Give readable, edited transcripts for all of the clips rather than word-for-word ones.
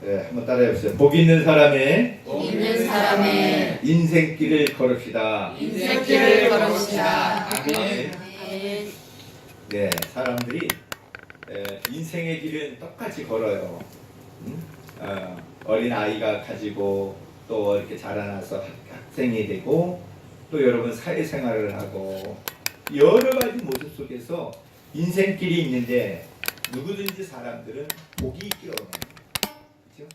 네, 한번 따라해보세요. 복 있는 사람의 인생길을 걸읍시다. 아멘. 네, 사람들이 인생의 길은 똑같이 걸어요. 어린 아이가 가지고 또 이렇게 자라나서 학생이 되고 또 여러분 사회생활을 하고 여러 가지 모습 속에서 인생길이 있는데 누구든지 사람들은 복이 있기를 원해요. 그렇죠?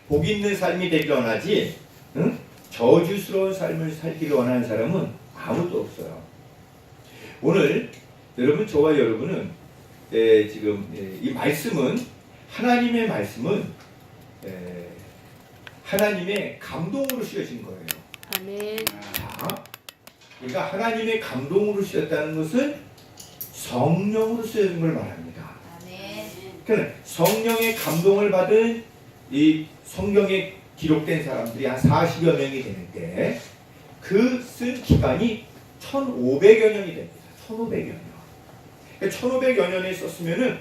복 있는 삶이 되기를 원하지 저주스러운 삶을 살기를 원하는 사람은 아무도 없어요. 오늘 여러분, 저와 여러분은 지금 이 말씀은 하나님의 말씀은 하나님의 감동으로 씌어진 거예요. 아멘. 자, 그러니까 하나님의 감동으로 씌었다는 것은 성령으로 씌어진 걸 말합니다. 그러니까 성령의 감동을 받은 이 성경에 기록된 사람들이 한 40여 명이 되는데 그 쓴 기간이 1500여 년이 됩니다. 1500여 년. 1500여 년에 썼으면은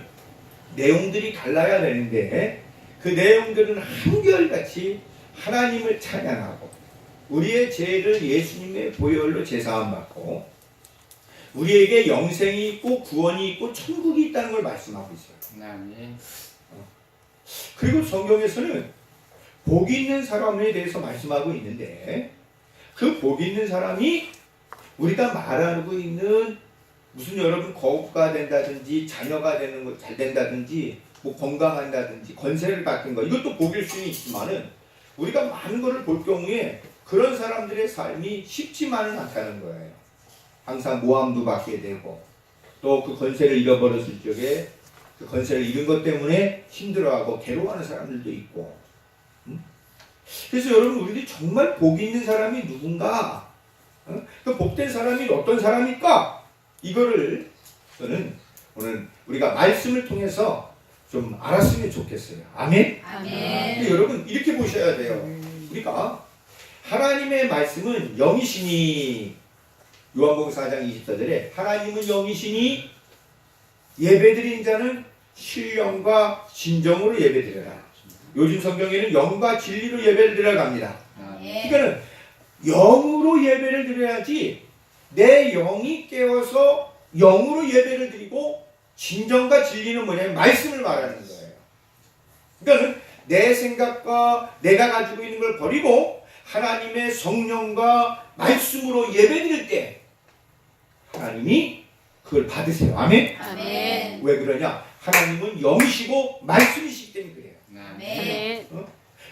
내용들이 달라야 되는데 그 내용들은 한결같이 하나님을 찬양하고 우리의 죄를 예수님의 보혈로 제사함 받고 우리에게 영생이 있고 구원이 있고 천국이 있다는 걸 말씀하고 있어요. 그리고 성경에서는 복 있는 사람에 대해서 말씀하고 있는데 그 복 있는 사람이 우리가 말하고 있는 무슨 여러분 거부가 된다든지 자녀가 되는 거 잘 된다든지 뭐 건강한다든지 권세를 받는 거 이것도 복일 수는 있지만은 우리가 많은 것을 볼 경우에 그런 사람들의 삶이 쉽지만은 않다는 거예요. 항상 모함도 받게 되고 또 그 권세를 잃어버렸을 적에 그 권세를 잃은 것 때문에 힘들어하고 괴로워하는 사람들도 있고 그래서 여러분 우리들이 정말 복 있는 사람이 누군가 그 복된 사람이 어떤 사람일까 이거를 저는 오늘 우리가 말씀을 통해서 좀 알았으면 좋겠어요. 아멘? 근데 여러분 이렇게 보셔야 돼요. 우리가 하나님의 말씀은 영이시니 요한복음 4장 24절에 하나님은 영이시니 예배드린 자는 신령과 진정으로 예배드려라. 요즘 성경에는 영과 진리로 예배를 드려야 합니다. 그러니까는 영으로 예배를 드려야지 내 영이 깨어서 영으로 예배를 드리고 진정과 진리는 뭐냐면 말씀을 말하는 거예요. 그러니까 내 생각과 내가 가지고 있는 걸 버리고 하나님의 성령과 말씀으로 예배 드릴 때 하나님이 그걸 받으세요. 아멘? 아멘. 왜 그러냐? 하나님은 영이시고 말씀이시기 때문에 그래요. 아멘.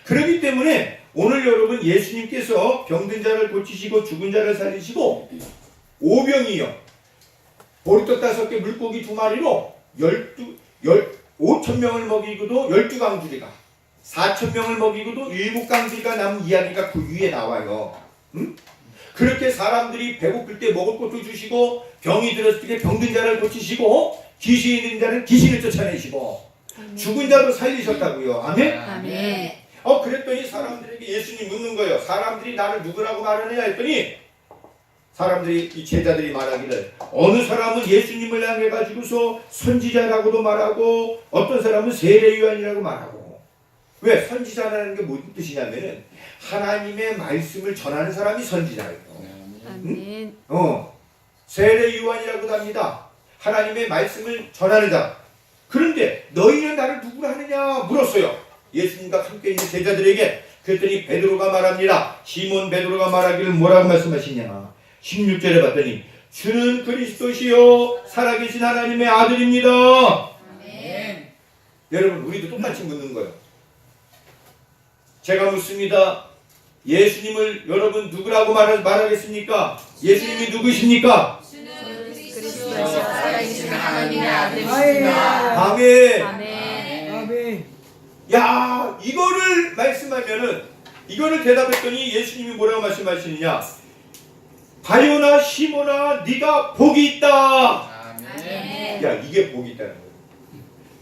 그렇기 때문에 오늘 여러분 예수님께서 병든 자를 고치시고 죽은 자를 살리시고 오병이요 보리떡 5개 물고기 2마리로 5,000명을 먹이고도 12강주리가 4,000명을 먹이고도 7강주리가 남은 이야기가 그 위에 나와요. 그렇게 사람들이 배고플 때 먹을 것도 주시고 병이 들었을 때 병든 자를 고치시고 귀신이 있는 자는 귀신을 쫓아내시고 죽은 자도 살리셨다고요. 아멘? 아멘. 그랬더니 사람들에게 예수님이 묻는 거예요. 사람들이 나를 누구라고 말하느냐 했더니 사람들이 이 제자들이 말하기를 어느 사람은 예수님을 향해 가지고서 선지자라고도 말하고 어떤 사람은 세례요한이라고 말하고 왜 선지자라는 게 무슨 뜻이냐면은 하나님의 말씀을 전하는 사람이 선지자예요. 아멘. 세례요한이라고도 합니다. 하나님의 말씀을 전하는 자. 그런데 너희는 나를 누구라 하느냐 물었어요. 예수님과 함께 있는 제자들에게. 그랬더니 베드로가 말합니다. 시몬 베드로가 말하기를 뭐라고 말씀하시냐. 16절에 봤더니 주는 그리스도시요 살아계신 하나님의 아들입니다. 아멘. 여러분 우리도 똑같이 묻는 거예요. 제가 묻습니다. 예수님을 여러분 누구라고 말하겠습니까? 예수님이 누구십니까? 그리스도시요 살아계신 하나님의 아들이십니다. 아멘. 아멘. 야, 이거를 말씀하면은 이거를 대답했더니 예수님이 뭐라고 말씀하시느냐? 바요나 시모나 네가 복이 있다. 아멘. 야, 이게 복이 있다는 거예요.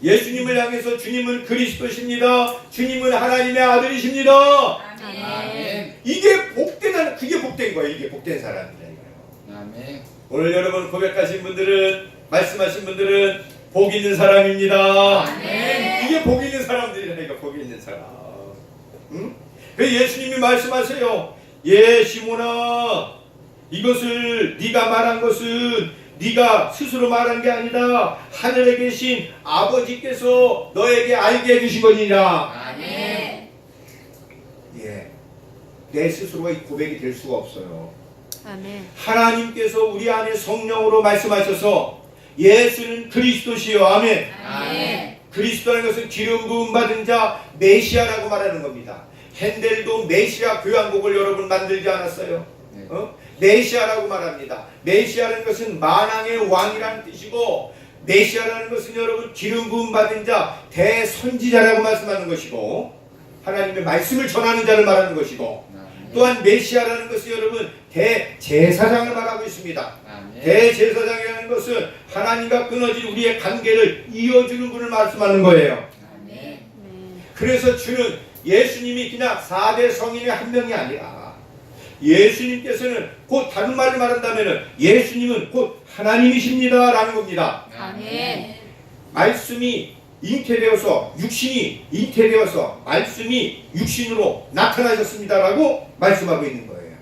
예수님을 향해서 주님은 그리스도십니다. 주님은 하나님의 아들이십니다. 아멘. 이게 복된 그게 복된 거예요. 이게 복된 사람이라는 거예요. 아멘. 오늘 여러분 고백하신 분들은 말씀하신 분들은 복 있는 사람입니다. 아멘. 이게 복 있는 사람들이라는 거. 그러니까 복이 있는 사람. 응? 그 예수님이 말씀하세요. 예, 시몬아, 이것을 네가 말한 것은 네가 스스로 말한 게 아니다. 하늘에 계신 아버지께서 너에게 알게 해주신 거니라. 아멘. 예, 내 스스로가 이 고백이 될 수가 없어요. 아멘. 하나님께서 우리 안에 성령으로 말씀하셔서 예수는 그리스도시요. 아멘. 아멘. 그리스도라는 것은 기름 부음 받은 자 메시아라고 말하는 겁니다. 핸델도 메시아 교향곡을 여러분 만들지 않았어요? 네. 메시아라고 말합니다. 메시아라는 것은 만왕의 왕이라는 뜻이고, 메시아라는 것은 여러분 기름 부음 받은 자 대선지자라고 말씀하는 것이고, 하나님의 말씀을 전하는 자를 말하는 것이고, 또한 메시아라는 것은 여러분 대제사장을 말하고 있습니다. 대제사장이라는 것은 하나님과 끊어진 우리의 관계를 이어주는 분을 말씀하는 거예요. 아멘. 그래서 주는 예수님이 그냥 4대 성인의 한 명이 아니라, 예수님께서는 곧 다른 말로 말한다면 예수님은 곧 하나님이십니다 라는 겁니다. 아멘. 말씀이 잉태되어서, 육신이 잉태되어서 말씀이 육신으로 나타나셨습니다 라고 말씀하고 있는 거예요.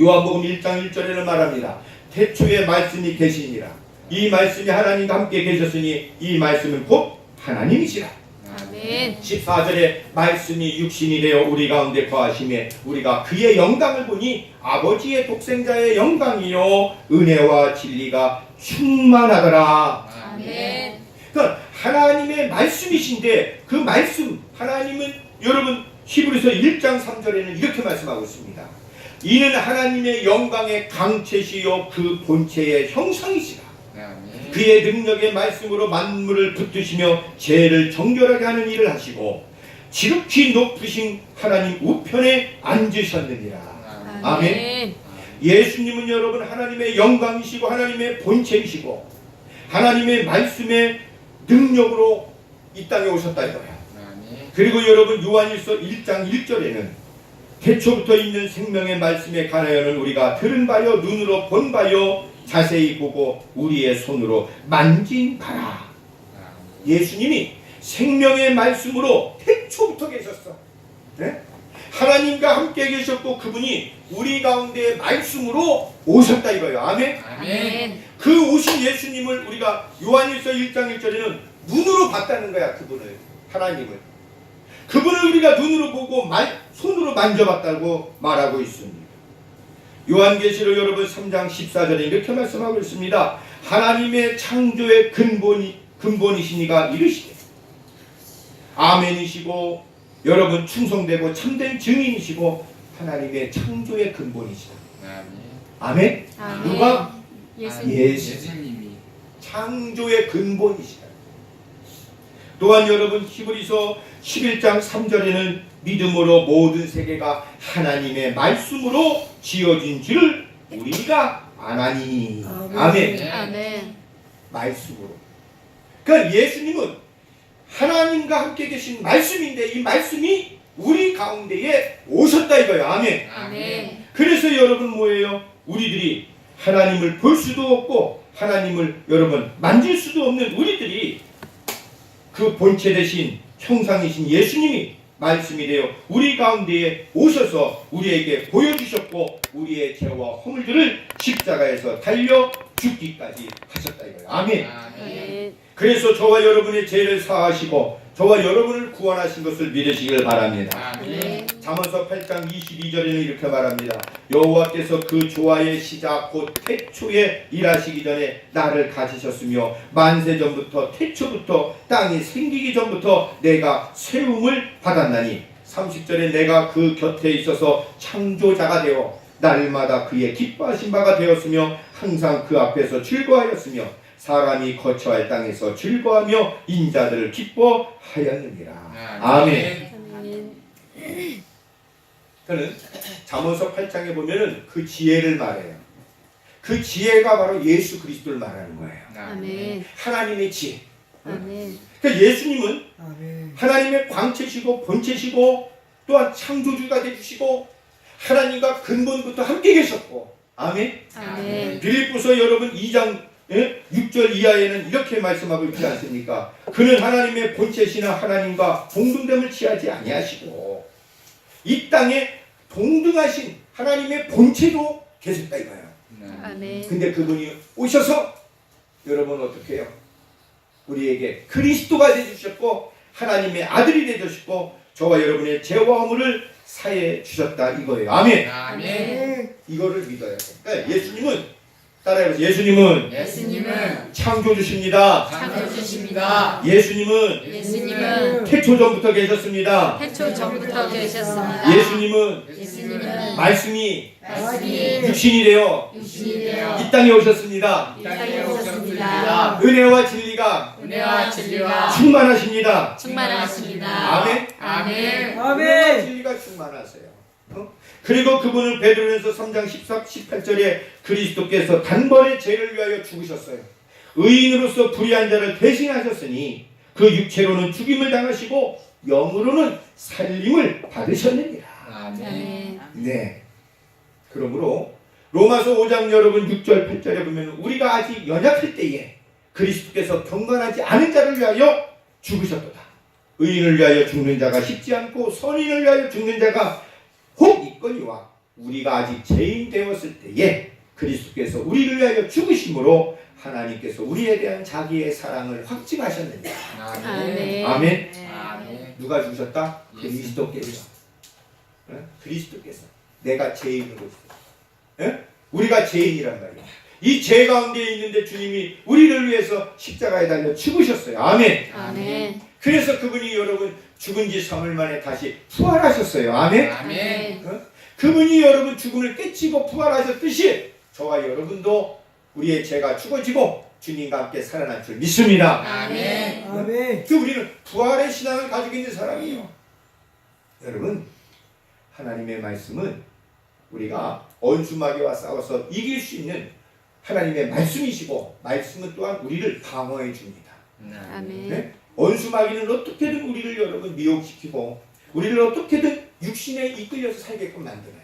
요한복음 1장 1절에는 말합니다. 태초에 말씀이 계시니라. 이 말씀이 하나님과 함께 계셨으니 이 말씀은 곧 하나님이시라. 아멘. 14절에 말씀이 육신이 되어 우리 가운데 거하심에 우리가 그의 영광을 보니 아버지의 독생자의 영광이요 은혜와 진리가 충만하더라. 아멘. 그러니까 하나님의 말씀이신데, 그 말씀, 하나님은 여러분 히브리서 1장 3절에는 이렇게 말씀하고 있습니다. 이는 하나님의 영광의 강체시요 그 본체의 형상이시라. 아멘. 그의 능력의 말씀으로 만물을 붙드시며 죄를 정결하게 하는 일을 하시고 지극히 높으신 하나님 우편에 앉으셨느니라. 아멘. 예수님은 여러분 하나님의 영광이시고 하나님의 본체이시고 하나님의 말씀의 능력으로 이 땅에 오셨다 이거야. 그리고 여러분 요한일서 1장 1절에는 태초부터 있는 생명의 말씀에 관하여는 우리가 들은 바요 눈으로 본 바요 자세히 보고 우리의 손으로 만진 바라. 예수님이 생명의 말씀으로 태초부터 계셨어. 네? 하나님과 함께 계셨고 그분이 우리 가운데 말씀으로 오셨다 이거예요. 아멘. 아멘. 그 오신 예수님을 우리가 요한일서 1장 1절에는 눈으로 봤다는 거야. 그분을, 하나님을. 그분을 우리가 눈으로 보고 손으로 만져봤다고 말하고 있습니다. 요한계시록 여러분 3장 14절에 이렇게 말씀하고 있습니다. 하나님의 창조의 근본이시니가 이르시되 아멘이시고 여러분 충성되고 참된 증인이시고 하나님의 창조의 근본이시다. 아멘. 아멘. 누가? 예수님. 예수님이 창조의 근본이시다. 또한 여러분 히브리서 11장 3절에는 믿음으로 모든 세계가 하나님의 말씀으로 지어진 줄을 우리가 아나니. 아멘. 아멘. 말씀으로. 그러니까 예수님은 하나님과 함께 계신 말씀인데 이 말씀이 우리 가운데에 오셨다 이거예요. 아멘. 아멘. 그래서 여러분 뭐예요? 우리들이 하나님을 볼 수도 없고 하나님을 여러분 만질 수도 없는 우리들이 그 본체 대신 형상이신 예수님이 말씀이 되어 우리 가운데에 오셔서 우리에게 보여주셨고 우리의 죄와 허물들을 십자가에서 달려 죽기까지 하셨다 이거예요. 아멘. 아멘. 그래서 저와 여러분의 죄를 사하시고 저와 여러분을 구원하신 것을 믿으시길 바랍니다. 아멘. 잠언서 8장 22절에는 이렇게 말합니다. 여호와께서 그 조화의 시작 곧 태초에 일하시기 전에 나를 가지셨으며 만세 전부터 태초부터 땅이 생기기 전부터 내가 세움을 받았나니 30절에 내가 그 곁에 있어서 창조자가 되어 날마다 그의 기뻐하신 바가 되었으며 항상 그 앞에서 즐거워하였으며 사람이 거처할 땅에서 즐거워하며 인자들을 기뻐하였느니라. 아멘. 아멘. 그는 잠언서 8장에 보면은 그 지혜를 말해요. 그 지혜가 바로 예수 그리스도를 말하는 거예요. 아멘. 하나님의 지혜. 아멘. 그러니까 예수님은 아멘. 하나님의 광채시고 본체시고 또한 창조주가 되주시고 하나님과 근본부터 함께 계셨고 아멘. 아멘. 빌립보서 여러분 2장 6절 이하에는 이렇게 말씀하고 있지 않습니까? 그는 하나님의 본체시나 하나님과 동등됨을 취하지 아니하시고 이 땅에 동등하신 하나님의 본체로 계셨다 이거예요. 아멘. 근데 그분이 오셔서 여러분 어떻게 해요? 우리에게 그리스도가 되주셨고 하나님의 아들이 되주셨고 저와 여러분의 죄와 허물을 사해 주셨다 이거예요. 아멘. 아멘. 이거를 믿어야 돼. 그러니까 예수님은 따라해보세요. 예수님은 예수님은 창조주십니다. 창조주십니다. 예수님은 태초 전부터 계셨습니다. 태초 전부터 계셨습니다. 예수님은 말씀이 말씀이 육신이 되어 육신이 되어 이 땅에 오셨습니다. 이 땅에 오셨습니다. 은혜와 진리가 은혜와 진리와 충만하십니다. 충만하십니다. 아멘. 아멘. 은혜와 진리가 충만하세요. 그리고 그분을 베드로전서 3장 18절에 그리스도께서 단번에 죄를 위하여 죽으셨어요. 의인으로서 불의한 자를 대신하셨으니 그 육체로는 죽임을 당하시고 영으로는 살림을 받으셨느니라. 아멘. 네. 그러므로 로마서 5장 여러분 6절 8절에 보면 우리가 아직 연약할 때에 그리스도께서 경건하지 않은 자를 위하여 죽으셨도다. 의인을 위하여 죽는 자가 쉽지 않고 선인을 위하여 죽는 자가 혹 있거니와 우리가 아직 죄인 되었을 때에 그리스도께서 우리를 위하여 죽으심으로 하나님께서 우리에 대한 자기의 사랑을 확증하셨느니라. 아멘. 아멘. 아멘. 누가 죽으셨다? 그리스도께서. 그리스도께서. 내가 죄인으로 있어. 우리가 죄인이란 말이야. 이 죄 가운데 있는데 주님이 우리를 위해서 십자가에 달려 죽으셨어요. 아멘. 아멘. 그래서 그분이 여러분 죽은 지 3일 만에 다시 부활하셨어요. 아멘. 아멘. 그분이 여러분 죽음을 깨치고 부활하셨듯이 저와 여러분도 우리의 죄가 죽어지고 주님과 함께 살아날 줄 믿습니다. 아멘. 아멘. 그 우리는 부활의 신앙을 가지고 있는 사람이에요. 여러분 하나님의 말씀은 우리가 원수마귀와 싸워서 이길 수 있는 하나님의 말씀이시고 말씀은 또한 우리를 방어해 줍니다. 아멘. 네? 원수마귀는 어떻게든 우리를 여러분 미혹시키고 우리를 어떻게든 육신에 이끌려서 살게끔 만들어요.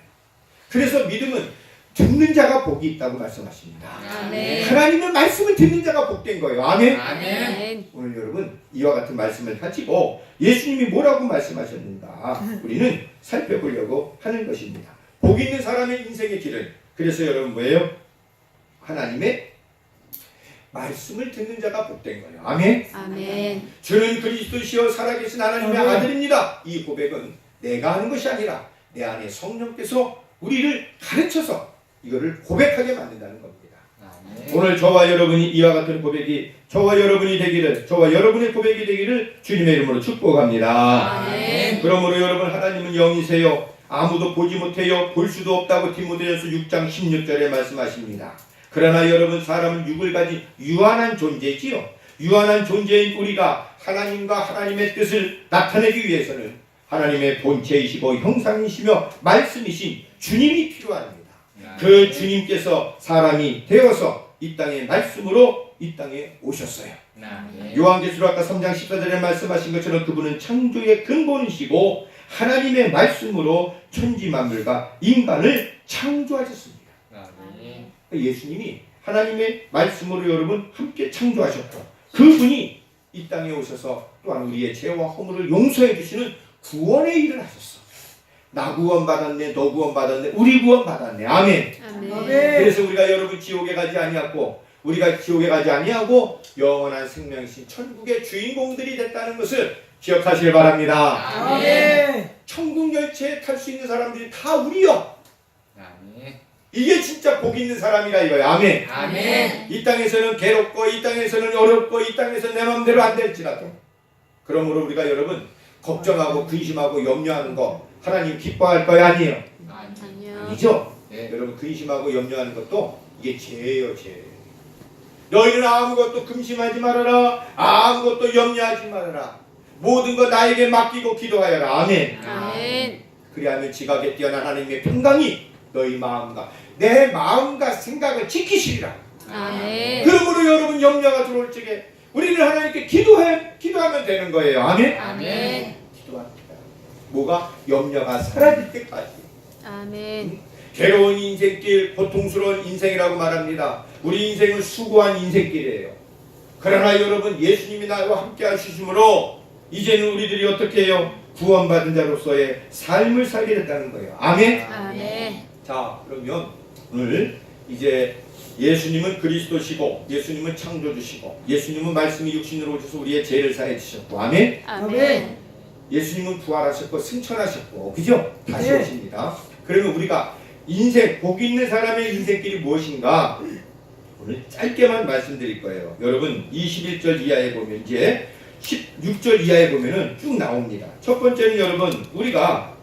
그래서 믿음은 듣는 자가 복이 있다고 말씀하십니다. 아멘. 하나님의 말씀을 듣는 자가 복된 거예요. 아멘. 아멘. 오늘 여러분 이와 같은 말씀을 가지고 예수님이 뭐라고 말씀하셨는가 우리는 살펴보려고 하는 것입니다. 복 있는 사람의 인생의 길은 그래서 여러분 뭐예요? 하나님의 말씀을 듣는 자가 복된 거예요. 아멘. 아멘. 주는 그리스도시여 살아계신 하나님의 아멘. 아들입니다. 이 고백은 내가 하는 것이 아니라 내 안에 성령께서 우리를 가르쳐서 이거를 고백하게 만든다는 겁니다. 아멘. 오늘 저와 여러분이 이와 같은 고백이 저와 여러분이 되기를 저와 여러분의 고백이 되기를 주님의 이름으로 축복합니다. 아멘. 그러므로 여러분 하나님은 영이세요. 아무도 보지 못해요. 볼 수도 없다고 디모데전서 6장 16절에 말씀하십니다. 그러나 여러분 사람은 육을 가진 유한한 존재지요. 유한한 존재인 우리가 하나님과 하나님의 뜻을 나타내기 위해서는 하나님의 본체이시고 형상이시며 말씀이신 주님이 필요합니다. 그 주님께서 사람이 되어서 이 땅의 말씀으로 이 땅에 오셨어요. 요한계시록 아까 3장 14절에 말씀하신 것처럼 그분은 창조의 근본이시고 하나님의 말씀으로 천지 만물과 인간을 창조하셨습니다. 예수님이 하나님의 말씀으로 여러분 함께 창조하셨고 그분이 이 땅에 오셔서 또한 우리의 죄와 허물을 용서해 주시는 구원의 일을 하셨어. 나 구원 받았네, 너 구원 받았네, 우리 구원 받았네. 아멘. 아멘. 그래서 우리가 여러분 지옥에 가지 아니하고 우리가 지옥에 가지 아니하고 영원한 생명이신 천국의 주인공들이 됐다는 것을 기억하시길 바랍니다. 아멘. 천국 열차에 탈 수 있는 사람들이 다 우리요. 이게 진짜 복 있는 사람이라 이거예요. 아멘. 아멘. 이 땅에서는 괴롭고 이 땅에서는 어렵고 이 땅에서 내 마음대로 안 될지라도 그러므로 우리가 여러분 걱정하고 근심하고 염려하는 거 하나님 기뻐할 거야 아니에요? 아니요. 아니죠? 네. 여러분 근심하고 염려하는 것도 이게 죄예요. 죄. 너희는 아무것도 근심하지 말아라. 아무것도 염려하지 말아라. 모든 거 나에게 맡기고 기도하여라. 아멘. 아멘. 그리하면 지각에 뛰어난 하나님의 평강이 너희 마음과 내 마음과 생각을 지키시리라. 아멘. 그러므로 여러분 염려가 들어올 적에 우리는 하나님께 기도하면 되는 거예요. 아멘. 아멘. 기도합니다. 뭐가? 염려가 사라질 때까지. 아멘. 괴로운 인생길, 고통스러운 인생이라고 말합니다. 우리 인생은 수고한 인생길이에요. 그러나 여러분 예수님이 나와 함께 하시므로 이제는 우리들이 어떻게 해요? 구원받은 자로서의 삶을 살게 된다는 거예요. 아멘. 아멘. 자, 그러면 오늘 이제 예수님은 그리스도시고 예수님은 창조주시고 예수님은 말씀이 육신으로 오셔서 우리의 죄를 사해 주셨고 아멘. 아멘. 예수님은 부활하셨고 승천하셨고 그죠? 다시 네. 오십니다. 그러면 우리가 인생 복 있는 사람의 인생길이 무엇인가 오늘 짧게만 말씀드릴 거예요. 여러분 21절 이하에 보면 이제 16절 이하에 보면은 쭉 나옵니다. 첫 번째는 여러분 우리가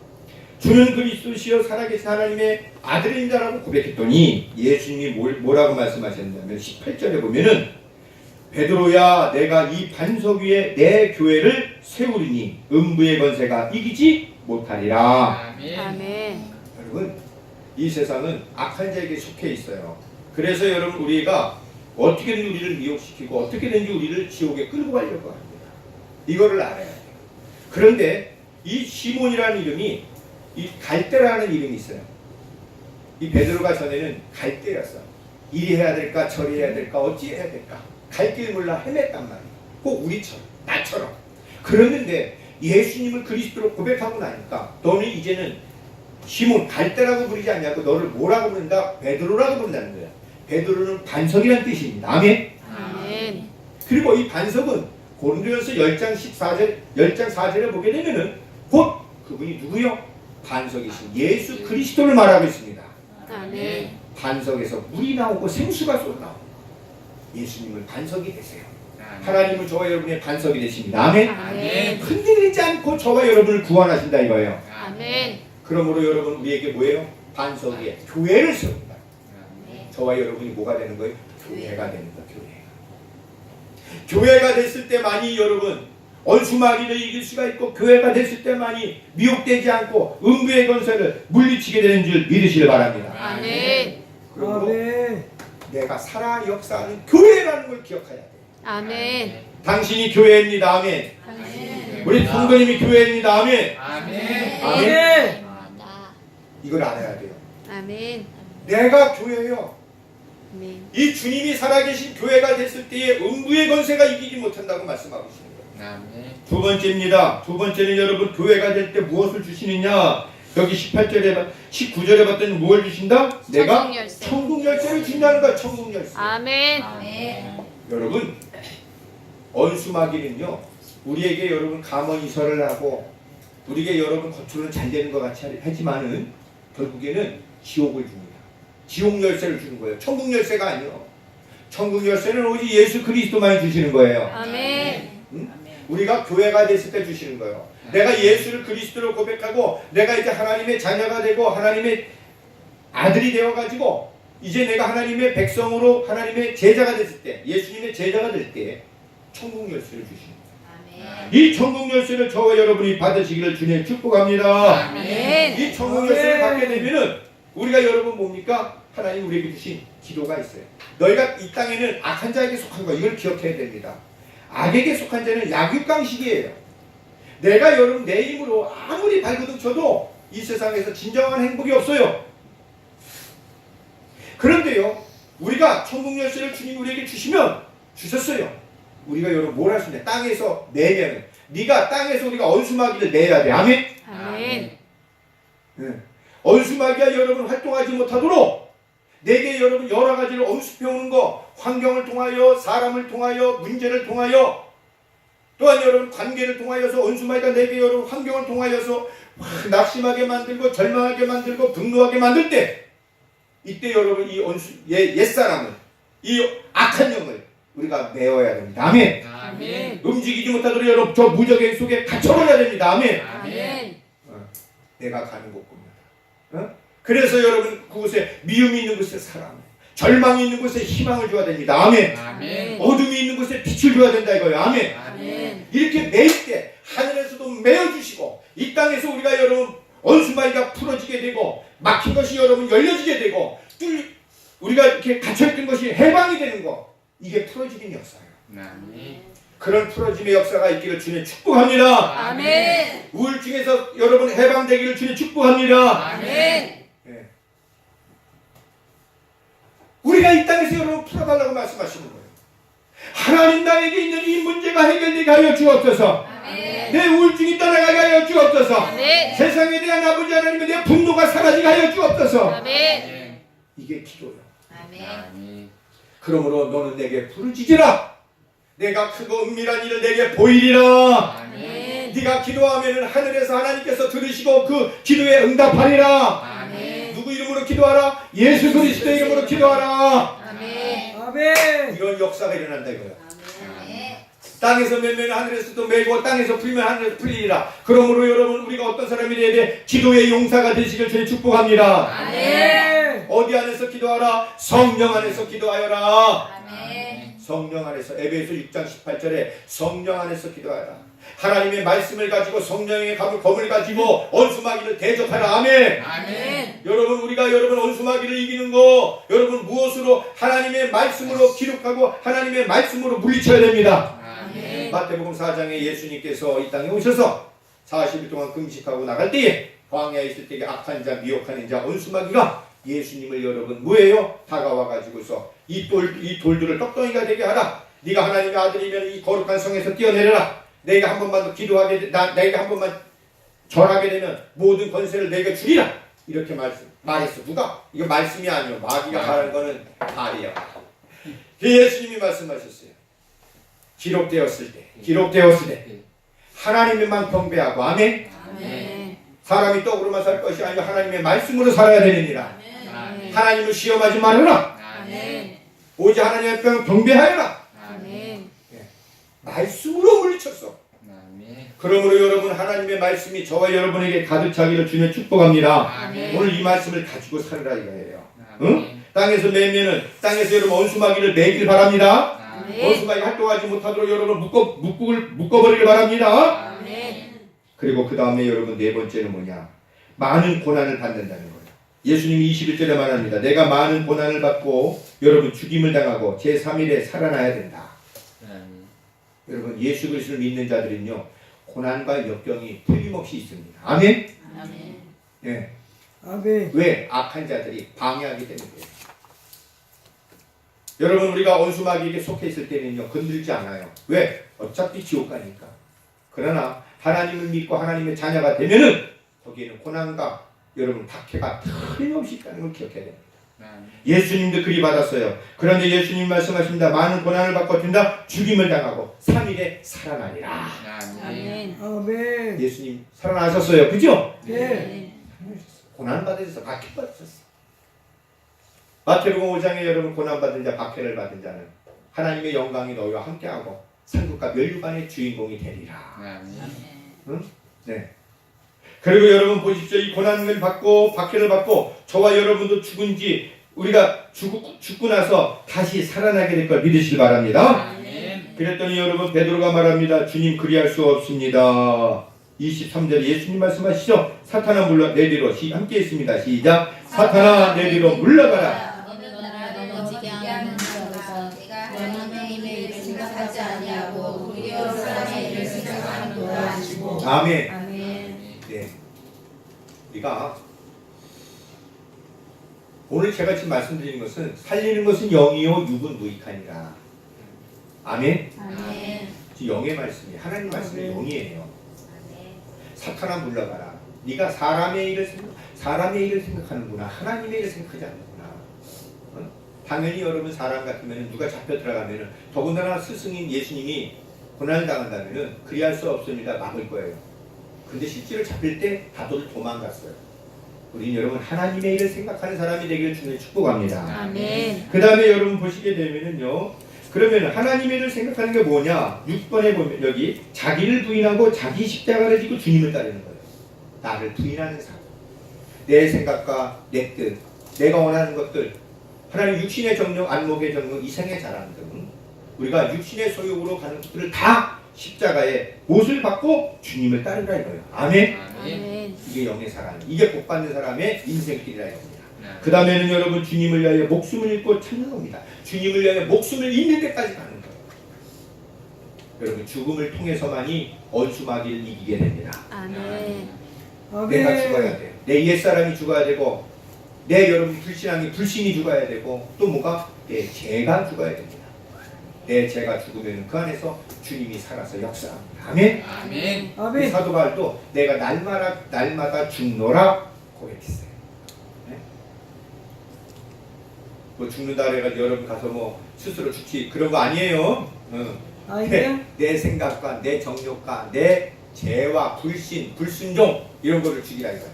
주는 그리스도시여 살아계신 하나님의 아들입니다라고 고백했더니 예수님이 뭐라고 말씀하셨냐면 18절에 보면은 베드로야 내가 이 반석 위에 내 교회를 세우리니 음부의 권세가 이기지 못하리라. 아멘. 여러분 이 세상은 악한 자에게 속해 있어요. 그래서 여러분 우리가 어떻게든 우리를 미혹시키고 어떻게든지 우리를 지옥에 끌고 가려고 합니다. 이거를 알아야 돼요. 그런데 이 시몬이라는 이름이 이 갈대라는 이름이 있어요. 이 베드로가 전에는 갈대였어. 이리 해야 될까 저리 해야 될까 어찌 해야 될까 갈 길 몰라 헤맸단 말이에요. 꼭 우리처럼 나처럼. 그랬는데 예수님을 그리스도로 고백하고 나니까 너는 이제는 시몬 갈대라고 부르지 않냐고 너를 뭐라고 부른다? 베드로라고 부른다는 거야. 베드로는 반석이라는 뜻입니다. 아멘. 아멘. 그리고 이 반석은 고린도전서 10장 4절에 보게 되면은 곧 그분이 누구요? 반석이신 예수 그리스도를 말하고 있습니다. 아멘. 반석에서 물이 나오고 생수가 쏟아나오고 예수님은 반석이 되세요. 하나님은 저와 여러분의 반석이 되십니다. 아멘. 아멘. 흔들리지 않고 저와 여러분을 구원하신다 이거예요. 아멘. 그러므로 여러분 우리에게 뭐예요? 반석 위에 교회를 세웁니다. 저와 여러분이 뭐가 되는 거예요? 교회가 되는 거예요. 교회가 됐을 때만이 여러분 원수마귀를 이길 수가 있고 교회가 됐을 때만이 미혹되지 않고 음부의 권세를 물리치게 되는 줄 믿으시길 바랍니다. 아멘. 그러므로 내가 살아 역사하는 교회라는 걸 기억해야 돼요. 아멘. 당신이 교회입니다. 아멘. 아멘. 우리 성도님이 교회입니다. 아멘. 아멘. 아멘. 이걸 알아야 돼요. 아멘. 내가 교회요. 아멘. 이 주님이 살아계신 교회가 됐을 때에 음부의 권세가 이기지 못한다고 말씀하고 있습니다. 두 번째입니다. 두 번째는 여러분 교회가 될 때 무엇을 주시느냐? 여기 18절에 19절에 봤더니 무엇을 주신다? 내가 천국 열쇠. 천국 열쇠를 준다는 거야. 천국 열쇠. 아멘. 여러분 언수마귀는요 우리에게 여러분 감언이설을 하고 우리에게 여러분 겉으로는 잘 되는 것 같이 하지만은 결국에는 지옥을 줍니다. 지옥 열쇠를 주는 거예요. 천국 열쇠가 아니요. 천국 열쇠는 오직 예수 그리스도만이 주시는 거예요. 아멘. 우리가 교회가 됐을 때 주시는 거예요. 내가 예수를 그리스도로 고백하고 내가 이제 하나님의 자녀가 되고 하나님의 아들이 되어가지고 이제 내가 하나님의 백성으로 하나님의 제자가 됐을 때 예수님의 제자가 될 때 천국 열쇠를 주시는 거예요. 이 천국 열쇠를 저와 여러분이 받으시기를 주님 축복합니다. 아멘. 이 천국 열쇠를 받게 되면은 우리가 여러분 뭡니까? 하나님 우리에게 주신 기도가 있어요. 너희가 이 땅에는 악한 자에게 속한 거 이걸 기억해야 됩니다. 악에게 속한 자는 약육강식이에요. 내가 여러분 내 힘으로 아무리 발버둥 쳐도 이 세상에서 진정한 행복이 없어요. 그런데요 우리가 천국 열쇠를 주님 우리에게 주시면 주셨어요. 우리가 여러분 뭘 할 수 있냐? 땅에서 내면 네가 땅에서 우리가 언수마귀를 내야 돼. 아멘. 아멘. 네. 언수마귀가 여러분 활동하지 못하도록 내게 여러분 여러 가지를 엄습해오는 거 환경을 통하여 사람을 통하여 문제를 통하여 또한 여러분 관계를 통하여서 언수마귀가 내게 여러분 환경을 통하여서 낙심하게 만들고 절망하게 만들고 분노하게 만들 때 이때 여러분 이 옛사람을 이 악한 영을 우리가 메워야 됩니다. 아멘. 아멘. 움직이지 못하도록 여러분 저 무적의 속에 갇혀버려야 됩니다. 아멘. 아멘. 내가 가는 곳입니다. 그래서 여러분 그곳에 미움이 있는 곳에 사랑, 절망이 있는 곳에 희망을 줘야 됩니다. 아멘. 아멘. 어둠이 있는 곳에 빛을 줘야 된다 이거예요. 아멘. 아멘. 이렇게 매일 때 하늘에서도 메어주시고 이 땅에서 우리가 여러분 언수마귀가 풀어지게 되고 막힌 것이 여러분 열려지게 되고 우리가 이렇게 갇혀있던 것이 해방이 되는 거 이게 풀어지는 역사예요. 그런 풀어짐의 역사가 있기를 주님 축복합니다. 아멘. 우울증에서 여러분 해방되기를 주님 축복합니다. 아멘. 우리 내가 이 땅에서 여러분 풀어달라고 말씀하시는 거예요. 하나님 나에게 있는 이 문제가 해결되게 하여 주옵소서. 내 우울증이 떠나가게 하여 주옵소서. 아멘. 세상에 대한 아버지 하나님의 내 분노가 사라지게 하여 주옵소서. 아멘. 이게 기도예요. 아멘. 그러므로 너는 내게 부르짖으라. 내가 크고 은밀한 일을 내게 보이리라. 아멘. 네가 기도하면 하늘에서 하나님께서 들으시고 그 기도에 응답하리라. 아멘. 누구 이름으로 기도하라? 예수 그리스도 이름으로 기도하라. 아멘. 아멘. 이런 역사가 일어난다 이거예요. 아멘. 땅에서 매면 하늘에서도 매고 땅에서 풀리면 하늘에서 풀리리라. 그러므로 여러분 우리가 어떤 사람이 되어야 돼? 기도의 용사가 되시길 주님 축복합니다. 아멘. 어디 안에서 기도하라? 성령 안에서 기도하여라. 아멘. 성령 안에서 에베소 6장 18절에 성령 안에서 기도하라. 하나님의 말씀을 가지고 성령의 검을 가지고 원수마귀를 대적하라. 아멘. 아멘. 여러분 우리가 여러분 원수마귀를 이기는 거 여러분 무엇으로? 하나님의 말씀으로 기록하고 하나님의 말씀으로 물리쳐야 됩니다. 아멘. 마태복음 4장에 예수님께서 이 땅에 오셔서 40일 동안 금식하고 나갈 때에 광야에 있을 때에 악한 자 미혹하는 자 원수마귀가 예수님을 여러분 뭐예요? 다가와 가지고서 이 돌들을 떡덩이가 되게 하라. 네가 하나님의 아들이면 이 거룩한 성에서 뛰어내려라. 내가 한 번만 더 기도하게 내가 한 번만 절하게 되면 모든 권세를 내게 주리라. 이렇게 말했어. 누가? 이거 말씀이 아니요. 마귀가 말하는 거는 말이야. 예수님이 말씀하셨어요. 기록되었을 때 하나님에만 경배하고 아멘. 아멘. 사람이 떡으로만 살 것이 아니라 하나님의 말씀으로 살아야 되느니라. 아멘. 하나님을 시험하지 말아라. 아멘. 오직 하나님의 뼈 경배하여라. 아멘. 말씀으로 물리쳤어. 아멘. 그러므로 여러분 하나님의 말씀이 저와 여러분에게 가득 차기를 주며 축복합니다. 아멘. 오늘 이 말씀을 가지고 살으라 이거예요. 아멘. 땅에서 매면은 땅에서 여러분 원수마귀를 매길 바랍니다. 아멘. 원수마귀 활동하지 못하도록 여러분 묶어버리길 바랍니다. 아멘. 그리고 그 다음에 여러분 네 번째는 뭐냐? 많은 고난을 받는다는 거예요. 예수님이 21절에 말합니다. 내가 많은 고난을 받고 여러분 죽임을 당하고 제3일에 살아나야 된다. 아멘. 여러분 예수 그리스도를 믿는 자들은요 고난과 역경이 틀림없이 있습니다. 아멘. 아멘. 예. 아멘. 왜? 악한 자들이 방해하기 때문이에요. 여러분 우리가 원수마귀에게 속해 있을 때는요 건들지 않아요. 왜? 어차피 지옥 가니까. 그러나 하나님을 믿고 하나님의 자녀가 되면은 거기에는 고난과 여러분 박해가 틀림없이 있다는 걸 기억해야 됩니다. 아멘. 예수님도 그리 받았어요. 그런데 예수님 말씀하십니다. 많은 고난을 받고 된다 죽임을 당하고 3일에 살아나리라. 아멘. 아멘. 아멘. 예수님 살아나셨어요. 그죠? 네. 고난 받으셔서 박해 받으셨어. 마태복음 5장에 여러분 고난 받은 자 박해를 받은 자는 하나님의 영광이 너희와 함께하고 산국과 멸류관의 주인공이 되리라. 아멘. 네. 그리고 여러분 보십시오. 이 고난을 받고 박해를 받고 저와 여러분도 죽은지 우리가 죽고 나서 다시 살아나게 될 걸 믿으시기 바랍니다. 아멘. 그랬더니 여러분 베드로가 말합니다. 주님 그리할 수 없습니다. 23절에 예수님 말씀하시죠. 사탄아 물러 내 뒤로 함께 있습니다. 시작. 사탄아 내 뒤로 물러가라. 너는 나를 넘어지게 하는 자로서 내가 하나님의 일을 생각하지 아니하고 우리 여러 사람의 일을 생각하는도다 하시고. 아멘. 아멘. 네. 우리가 오늘 제가 지금 말씀드리는 것은 살리는 것은 영이요 육은 무익하니라. 아멘. 아멘. 지금 영의 말씀이 하나님 말씀이 아멘. 영이에요. 아멘. 사탄아 물러가라. 네가 사람의 일을 생각하는구나. 하나님의 일을 생각하지 않는구나. 어? 당연히 여러분 사람 같으면 누가 잡혀 들어가면은 더군다나 스승인 예수님이 고난을 당한다면은 그리할 수 없습니다. 막을 거예요. 근데 실제로 잡힐 때 다들 도망갔어요. 우리는 여러분 하나님의 일을 생각하는 사람이 되기를 주님 축복합니다. 아멘. 그 다음에 여러분 보시게 되면은요. 그러면 하나님의 일을 생각하는 게 뭐냐? 6번에 보면 여기 자기를 부인하고 자기 십자가를 지고 주님을 따르는 거예요. 나를 부인하는 삶. 내 생각과 내 뜻, 내가 원하는 것들, 하나님 육신의 정욕, 안목의 정욕, 이생의 자랑 등 우리가 육신의 소욕으로 가는 것들을 다 십자가에 못을 받고 주님을 따르라 이거예요. 아멘. 아멘. 이게 영의 사랑, 이게 복받는 사람의 인생길이라 이겁니다. 아멘. 그 다음에는 여러분 주님을 위하여 목숨을 잃고 찾는 겁니다. 주님을 위하여 목숨을 잃는 데까지 가는 거예요. 여러분 죽음을 통해서만이 원수마귀를 이기게 됩니다. 아멘. 내가 죽어야 돼. 내 옛사람이 죽어야 되고 내 여러분 불신이 죽어야 되고 또 뭐가 내 죄가 죽어야 됩니다. 내 죄가 죽으면 그 안에서 주님이 살아서 역사합니다. 아멘. 아멘. 아멘. 사도 바울도 내가 날마다 죽노라 고백했어요. 네? 뭐 죽는다 그래가지고 여러분 가서 뭐 스스로 죽지 그런 거 아니에요. 아멘. 내 생각과 내 정욕과 내 죄와 불신, 불순종 이런 거를 죽이라 이거예요.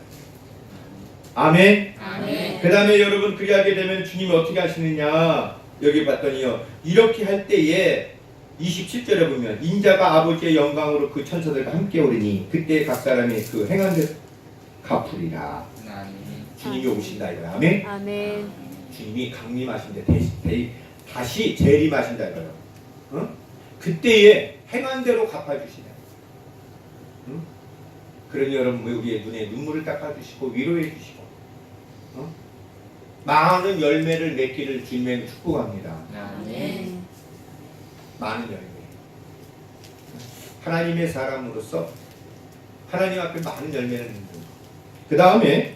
아멘. 아멘. 그 다음에 여러분 그리 하게 되면 주님이 어떻게 하시느냐 여기 봤더니요 이렇게 할 때에 27절에 보면 인자가 아버지의 영광으로 그 천사들과 함께 오르니 그때 각 사람의 그 행한 듯 갚으리라. 아멘. 주님이 오신다 이거야. 아멘. 아멘. 주님이 강림하신데 다시 재림하신다 이거예요. 응? 그때에 행한 대로 갚아주시다. 응? 그러니 여러분 우리의 눈에 눈물을 닦아주시고 위로해 주시고 많은 열매를 맺기를 주님의 축복합니다. 아멘. 많은 열매. 하나님의 사람으로서 하나님 앞에 많은 열매를 맺는 그 다음에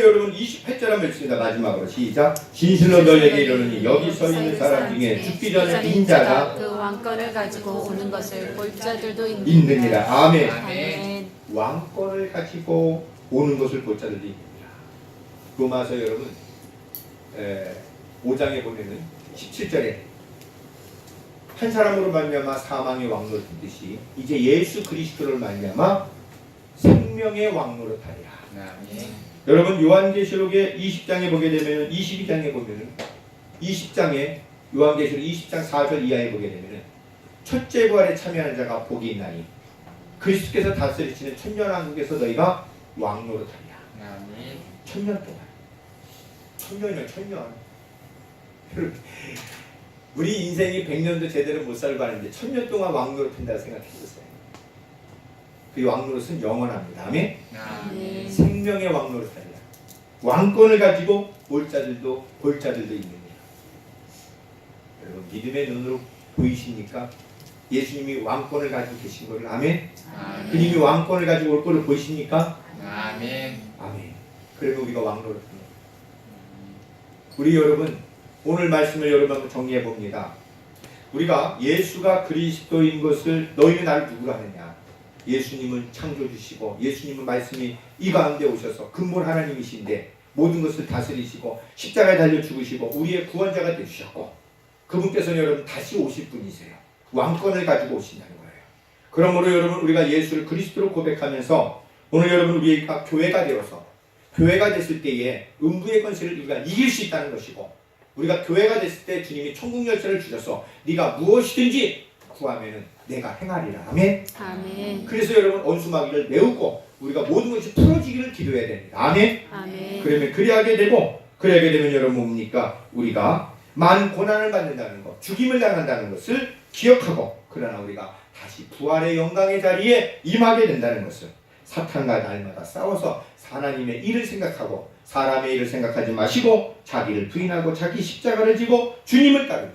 여러분 28절 한번 읽습니다. 마지막으로 시작. 진실로 너희에게 이르노니 여기 서 있는 사람 중에 죽기 전에 인자가 그 왕권을 가지고 오는 것을 볼 자들도 있느니라. 아멘. 아멘. 왕권을 가지고 오는 것을 볼 자들도 있느니라. 로마서 여러분 5장에 보면은 17절에 한 사람으로 말미암아 사망의 왕노릇 하듯이 이제 예수 그리스도를 말미암아 생명의 왕노릇 하리라. 아멘. 여러분 요한계시록의 20장에 보게 되면 22장에 보면은 20장에 요한계시록 20장 4절 이하에 보게 되면은 첫째 부활에 참여하는 자가 복이 있나니 그리스도께서 다스리시는 천년왕국에서 너희가 왕노릇하리라. 아멘. 천년 동안. 천년이요 천년. 우리 인생이 100년도 제대로 못 살고 하는데 천년 동안 왕노릇한다고 생각해보세요. 그 왕노릇은 영원합니다. 아멘. 아멘. 생명의 왕노릇하리라. 왕권을 가지고 볼 자들도 있느니라. 여러분 믿음의 눈으로 보이십니까? 예수님이 왕권을 가지고 계신 것을 아멘. 아멘. 그님이 왕권을 가지고 올 것을 보이십니까? 아멘. 아멘. 그러면 우리가 왕노릇합니다. 우리 여러분 오늘 말씀을 여러분 한번 정리해 봅니다. 우리가 예수가 그리스도인 것을 너희는 나를 누구라 하느냐? 예수님은 창조주시고 예수님은 말씀이 이 가운데 오셔서 근본 하나님이신데 모든 것을 다스리시고 십자가에 달려 죽으시고 우리의 구원자가 되주셨고 그분께서는 여러분 다시 오실 분이세요. 왕권을 가지고 오신다는 거예요. 그러므로 여러분 우리가 예수를 그리스도로 고백하면서 오늘 여러분 우리가 교회가 되어서 교회가 됐을 때에 음부의 권세를 우리가 이길 수 있다는 것이고 우리가 교회가 됐을 때 주님이 천국 열쇠를 주셔서 네가 무엇이든지 구하면은 내가 행하리라. 아멘. 아멘. 그래서 여러분 원수마귀를 메우고 우리가 모든 것이 풀어지기를 기도해야 됩니다. 아멘. 아멘. 그러면 그리하게 되면 여러분 뭡니까? 우리가 많은 고난을 받는다는 것, 죽임을 당한다는 것을 기억하고 그러나 우리가 다시 부활의 영광의 자리에 임하게 된다는 것을 사탄과 날마다 싸워서 하나님의 일을 생각하고 사람의 일을 생각하지 마시고 자기를 부인하고 자기 십자가를 지고 주님을 따르며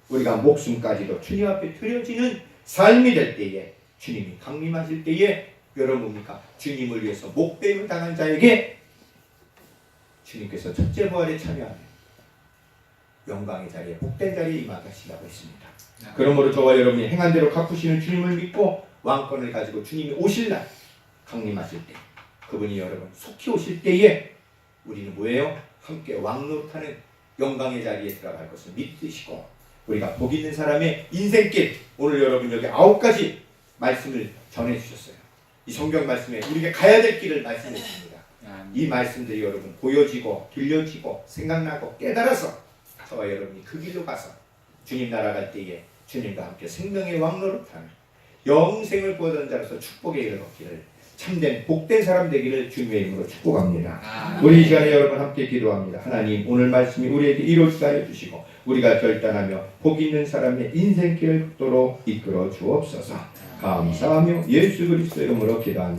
우리가 목숨까지도 주님 앞에 드려지는 삶이 될 때에 주님이 강림하실 때에 여러분 뭡니까? 주님을 위해서 목배임을 당한 자에게 주님께서 첫째 부활에 참여하는 영광의 자리에 복된 자리에 임하시라고 했습니다. 그러므로 저와 여러분이 행한 대로 갚으시는 주님을 믿고 왕권을 가지고 주님이 오실 날 강림하실 때 그분이 여러분 속히 오실 때에 우리는 뭐예요? 함께 왕노릇하는 영광의 자리에 들어갈 것을 믿으시고 우리가 복 있는 사람의 인생길 오늘 여러분 여기 9가지 말씀을 전해주셨어요. 이 성경 말씀에 우리가 가야 될 길을 말씀해 주십니다. 이 말씀들이 여러분 보여지고 들려지고 생각나고 깨달아서 저와 여러분이 그 길로 가서 주님 나라 갈 때에 주님과 함께 생명의 왕노릇하는 영생을 보던 자로서 축복에 이르기를 참된 복된 사람 되기를 주님의 이름으로 축복합니다. 우리 이 시간에 여러분 함께 기도합니다. 하나님 오늘 말씀이 우리에게 이루어지게 하여 주시고 우리가 결단하며 복 있는 사람의 인생길을 걷도록 이끌어 주옵소서. 감사하며 예수 그리스도 이름으로 기도합니다.